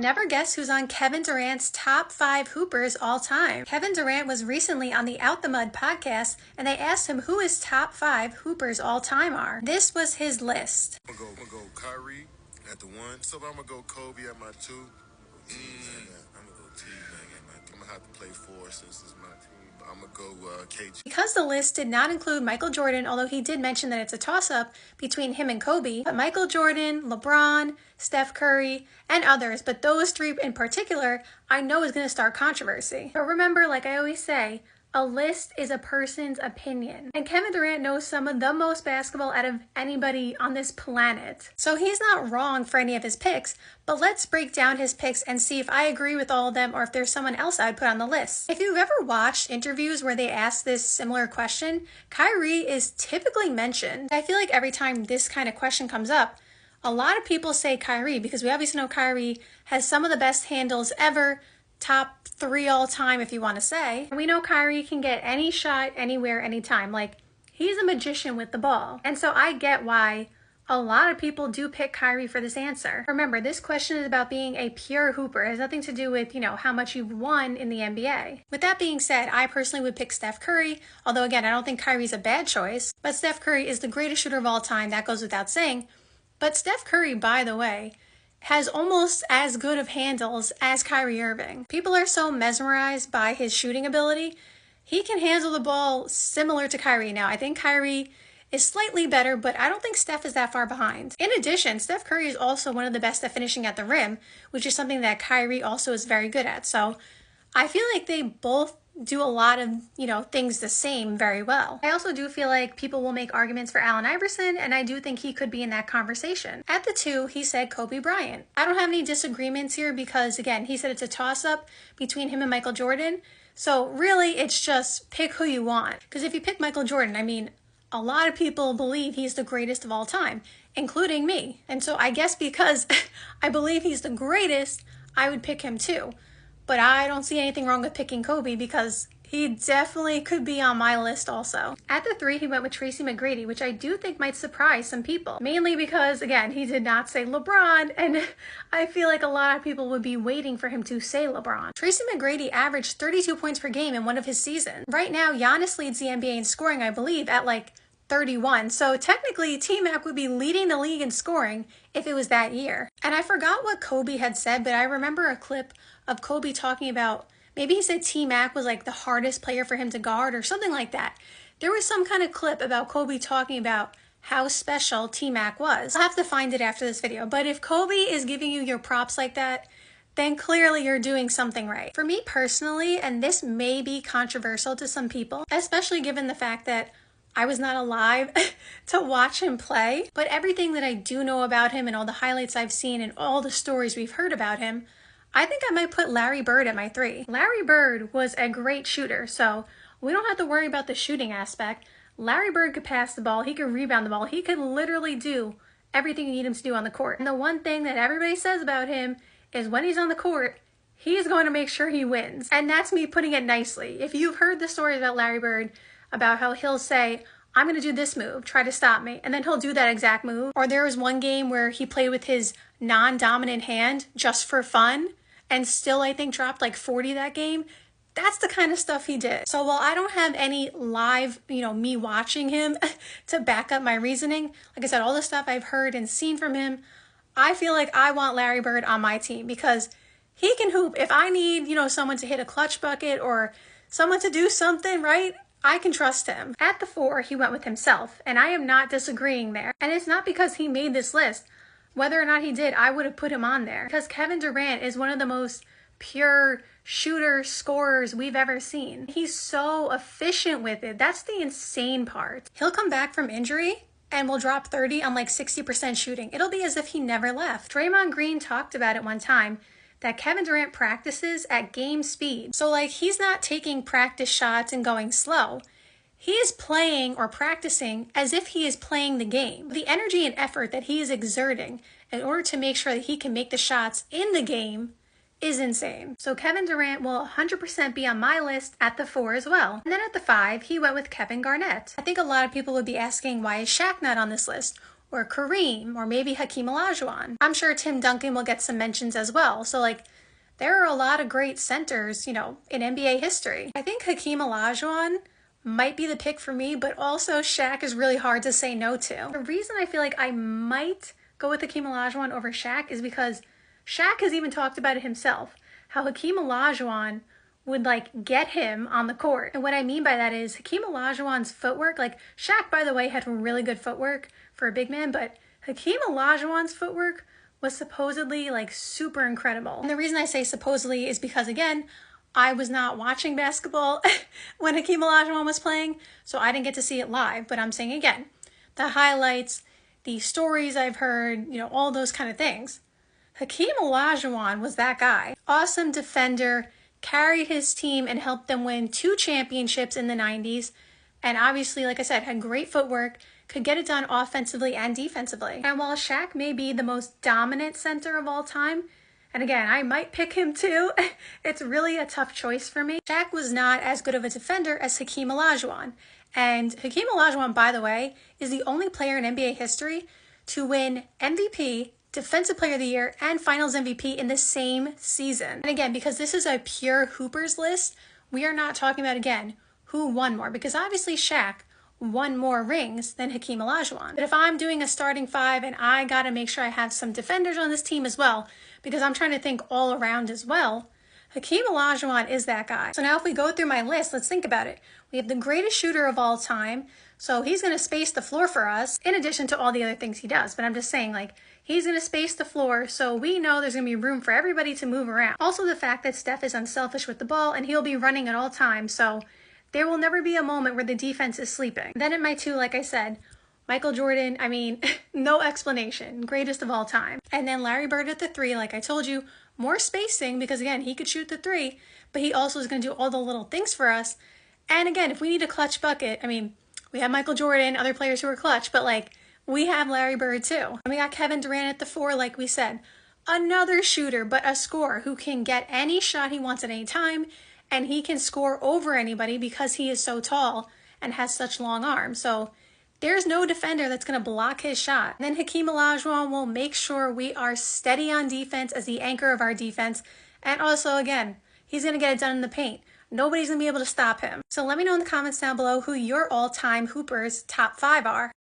Never guess who's on Kevin Durant's top 5 hoopers all time. Kevin Durant was recently on the Out the Mud podcast, and they asked him who his top 5 hoopers all time are. This was his list. I'm gonna go Kyrie at the 1. So I'm gonna go Kobe at my 2. I'm gonna go T-Bag at my 3. I'm gonna have to play 4 since it's my team. I'm gonna go KG. Because the list did not include Michael Jordan, although he did mention that it's a toss-up between him and Kobe, but Michael Jordan, LeBron, Steph Curry, and others, but those 3 in particular, I know is going to start controversy. But remember, like I always say, a list is a person's opinion. And Kevin Durant knows some of the most basketball out of anybody on this planet. So he's not wrong for any of his picks, but let's break down his picks and see if I agree with all of them or if there's someone else I'd put on the list. If you've ever watched interviews where they ask this similar question, Kyrie is typically mentioned. I feel like every time this kind of question comes up, a lot of people say Kyrie because we obviously know Kyrie has some of the best handles ever, top 3 all time if you want to say. We know Kyrie can get any shot anywhere, anytime. Like, he's a magician with the ball. And so I get why a lot of people do pick Kyrie for this answer. Remember, this question is about being a pure hooper. It has nothing to do with, how much you've won in the NBA. With that being said, I personally would pick Steph Curry, although again, I don't think Kyrie's a bad choice, but Steph Curry is the greatest shooter of all time. That goes without saying. But Steph Curry, by the way, has almost as good of handles as Kyrie Irving. People are so mesmerized by his shooting ability. He can handle the ball similar to Kyrie. Now, I think Kyrie is slightly better, but I don't think Steph is that far behind. In addition, Steph Curry is also one of the best at finishing at the rim, which is something that Kyrie also is very good at. So I feel like they both do a lot of, things the same very well. I also do feel like people will make arguments for Allen Iverson, and I do think he could be in that conversation. At the 2, he said Kobe Bryant. I don't have any disagreements here because, again, he said it's a toss-up between him and Michael Jordan. So really, it's just pick who you want. Because if you pick Michael Jordan, a lot of people believe he's the greatest of all time, including me. And so I guess because I believe he's the greatest, I would pick him too. But I don't see anything wrong with picking Kobe because he definitely could be on my list also. At the 3, he went with Tracy McGrady, which I do think might surprise some people. Mainly because, again, he did not say LeBron, and I feel like a lot of people would be waiting for him to say LeBron. Tracy McGrady averaged 32 points per game in one of his seasons. Right now, Giannis leads the NBA in scoring, I believe, at 31. So technically, T-Mac would be leading the league in scoring if it was that year. And I forgot what Kobe had said, but I remember a clip of Kobe talking about, maybe he said T-Mac was the hardest player for him to guard or something like that. There was some kind of clip about Kobe talking about how special T-Mac was. I'll have to find it after this video, but if Kobe is giving you your props like that, then clearly you're doing something right. For me personally, and this may be controversial to some people, especially given the fact that I was not alive to watch him play, but everything that I do know about him and all the highlights I've seen and all the stories we've heard about him, I think I might put Larry Bird at my 3. Larry Bird was a great shooter, so we don't have to worry about the shooting aspect. Larry Bird could pass the ball, he could rebound the ball, he could literally do everything you need him to do on the court. And the one thing that everybody says about him is when he's on the court, he's going to make sure he wins. And that's me putting it nicely. If you've heard the stories about Larry Bird, about how he'll say, I'm going to do this move, try to stop me, and then he'll do that exact move. Or there was one game where he played with his non-dominant hand just for fun, and still I think dropped 40 that game. That's the kind of stuff he did. So while I don't have any live, me watching him to back up my reasoning, like I said, all the stuff I've heard and seen from him, I feel like I want Larry Bird on my team because he can hoop. If I need, someone to hit a clutch bucket or someone to do something, right? I can trust him. At the 4, he went with himself, and I am not disagreeing there. And it's not because he made this list. Whether or not he did, I would have put him on there. Because Kevin Durant is one of the most pure shooter scorers we've ever seen. He's so efficient with it. That's the insane part. He'll come back from injury and will drop 30 on 60% shooting. It'll be as if he never left. Draymond Green talked about it one time, that Kevin Durant practices at game speed. So he's not taking practice shots and going slow. He is playing or practicing as if he is playing the game. The energy and effort that he is exerting in order to make sure that he can make the shots in the game is insane. So Kevin Durant will 100% be on my list at the 4 as well. And then at the 5, he went with Kevin Garnett. I think a lot of people would be asking, why is Shaq not on this list? or Kareem, or maybe Hakeem Olajuwon. I'm sure Tim Duncan will get some mentions as well. So like, there are a lot of great centers, in NBA history. I think Hakeem Olajuwon might be the pick for me, but also Shaq is really hard to say no to. The reason I feel like I might go with Hakeem Olajuwon over Shaq is because Shaq has even talked about it himself, how Hakeem Olajuwon would like get him on the court. And what I mean by that is Hakeem Olajuwon's footwork, like Shaq, by the way, had really good footwork for a big man, but Hakeem Olajuwon's footwork was supposedly like super incredible. And the reason I say supposedly is because, again, I was not watching basketball when Hakeem Olajuwon was playing, so I didn't get to see it live. But I'm saying again, the highlights, the stories I've heard, all those kind of things. Hakeem Olajuwon was that guy. Awesome defender, carried his team and helped them win 2 championships in the 90s. And obviously, like I said, had great footwork, could get it done offensively and defensively. And while Shaq may be the most dominant center of all time, and again, I might pick him too, it's really a tough choice for me. Shaq was not as good of a defender as Hakeem Olajuwon. And Hakeem Olajuwon, by the way, is the only player in NBA history to win MVP, Defensive Player of the Year, and Finals MVP in the same season. And again, because this is a pure Hoopers list, we are not talking about, again, who won more, because obviously Shaq won more rings than Hakeem Olajuwon. But if I'm doing a starting 5 and I gotta make sure I have some defenders on this team as well, because I'm trying to think all around as well, Hakeem Olajuwon is that guy. So now if we go through my list, let's think about it. We have the greatest shooter of all time, so he's gonna space the floor for us, in addition to all the other things he does. But I'm just saying, like, he's going to space the floor, so we know there's going to be room for everybody to move around. Also, the fact that Steph is unselfish with the ball, and he'll be running at all times, so there will never be a moment where the defense is sleeping. Then at my 2, like I said, Michael Jordan, I mean, no explanation, greatest of all time. And then Larry Bird at the 3, like I told you, more spacing, because again, he could shoot the 3, but he also is going to do all the little things for us. And again, if we need a clutch bucket, I mean, we have Michael Jordan, other players who are clutch, but like, we have Larry Bird too. And we got Kevin Durant at the 4, like we said. Another shooter, but a scorer who can get any shot he wants at any time, and he can score over anybody because he is so tall and has such long arms. So there's no defender that's going to block his shot. And then Hakeem Olajuwon will make sure we are steady on defense as the anchor of our defense. And also, again, he's going to get it done in the paint. Nobody's going to be able to stop him. So let me know in the comments down below who your all-time Hoopers top 5 are.